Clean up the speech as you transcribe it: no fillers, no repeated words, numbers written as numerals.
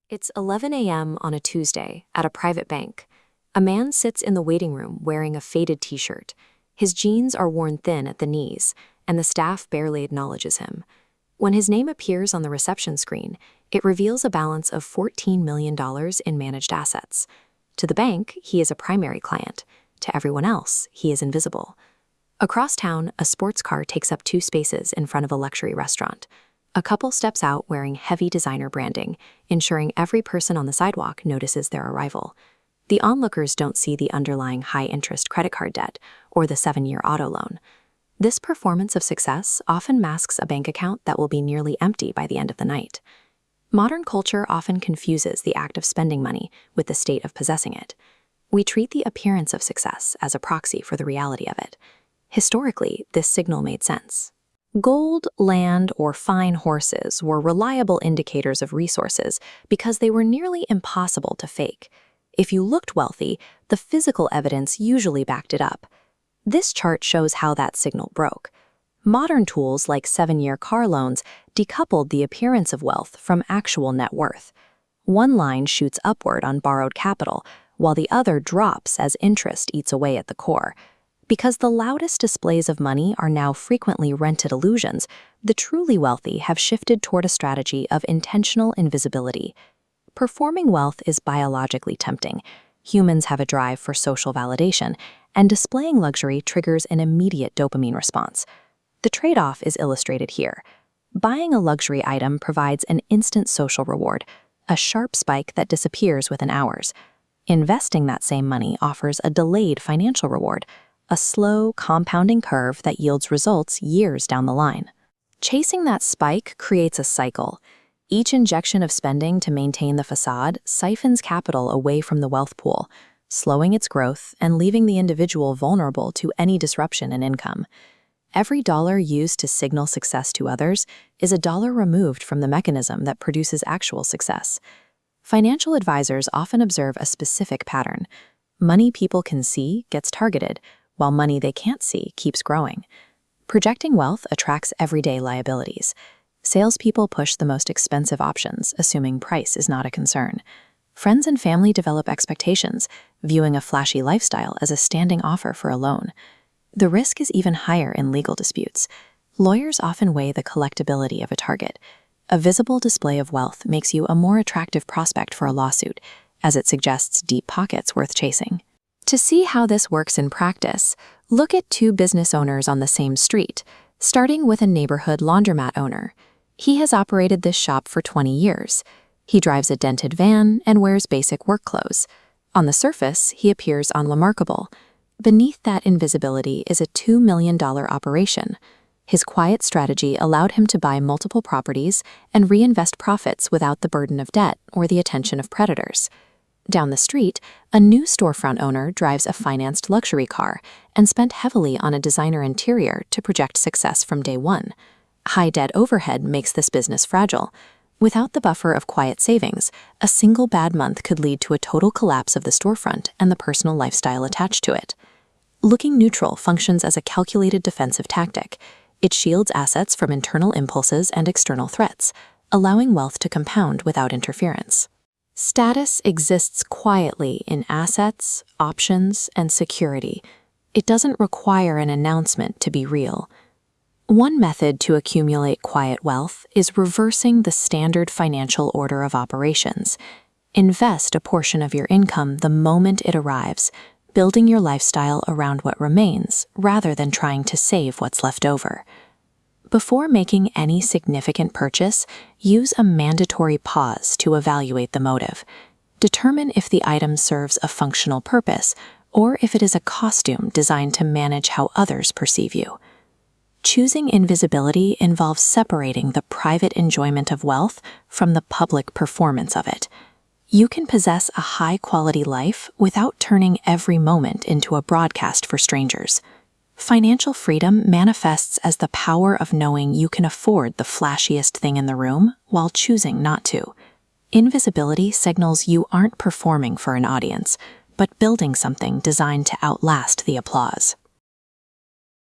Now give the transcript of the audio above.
It's 11 a.m. on a Tuesday at a private bank. A man sits in the waiting room wearing a faded t-shirt. His jeans are worn thin at the knees, and the staff barely acknowledges him. When his name appears on the reception screen, it reveals a balance of $14 million in managed assets. To the bank, he is a primary client. To everyone else, he is invisible. Across town, a sports car takes up 2 spaces in front of a luxury restaurant. A couple steps out wearing heavy designer branding, ensuring every person on the sidewalk notices their arrival. The onlookers don't see the underlying high-interest credit card debt or the 7-year auto loan. This performance of success often masks a bank account that will be nearly empty by the end of the night. Modern culture often confuses the act of spending money with the state of possessing it. We treat the appearance of success as a proxy for the reality of it. Historically, this signal made sense. Gold, land, or fine horses were reliable indicators of resources because they were nearly impossible to fake. If you looked wealthy, the physical evidence usually backed it up. This chart shows how that signal broke. Modern tools like 7-year car loans decoupled the appearance of wealth from actual net worth. One line shoots upward on borrowed capital, while the other drops as interest eats away at the core. Because the loudest displays of money are now frequently rented illusions, the truly wealthy have shifted toward a strategy of intentional invisibility. Performing wealth is biologically tempting. Humans have a drive for social validation, and displaying luxury triggers an immediate dopamine response. The trade-off is illustrated here. Buying a luxury item provides an instant social reward, a sharp spike that disappears within hours. Investing that same money offers a delayed financial reward, a slow, compounding curve that yields results years down the line. Chasing that spike creates a cycle. Each injection of spending to maintain the facade siphons capital away from the wealth pool, slowing its growth and leaving the individual vulnerable to any disruption in income. Every dollar used to signal success to others is a dollar removed from the mechanism that produces actual success. Financial advisors often observe a specific pattern. Money people can see gets targeted, while money they can't see keeps growing. Projecting wealth attracts everyday liabilities. Salespeople push the most expensive options, assuming price is not a concern. Friends and family develop expectations, viewing a flashy lifestyle as a standing offer for a loan. The risk is even higher in legal disputes. Lawyers often weigh the collectability of a target. A visible display of wealth makes you a more attractive prospect for a lawsuit, as it suggests deep pockets worth chasing. To see how this works in practice, look at 2 business owners on the same street, starting with a neighborhood laundromat owner. He has operated this shop for 20 years. He drives a dented van and wears basic work clothes. On the surface, he appears unremarkable. Beneath that invisibility is a $2 million operation. His quiet strategy allowed him to buy multiple properties and reinvest profits without the burden of debt or the attention of predators. Down the street, a new storefront owner drives a financed luxury car and spent heavily on a designer interior to project success from day one. High debt overhead makes this business fragile. Without the buffer of quiet savings, a single bad month could lead to a total collapse of the storefront and the personal lifestyle attached to it. Looking neutral functions as a calculated defensive tactic. It shields assets from internal impulses and external threats, allowing wealth to compound without interference. Status exists quietly in assets, options, and security. It doesn't require an announcement to be real. One method to accumulate quiet wealth is reversing the standard financial order of operations. Invest a portion of your income the moment it arrives, building your lifestyle around what remains rather than trying to save what's left over. Before making any significant purchase, use a mandatory pause to evaluate the motive. Determine if the item serves a functional purpose or if it is a costume designed to manage how others perceive you. Choosing invisibility involves separating the private enjoyment of wealth from the public performance of it. You can possess a high-quality life without turning every moment into a broadcast for strangers. Financial freedom manifests as the power of knowing you can afford the flashiest thing in the room while choosing not to. Invisibility signals you aren't performing for an audience, but building something designed to outlast the applause.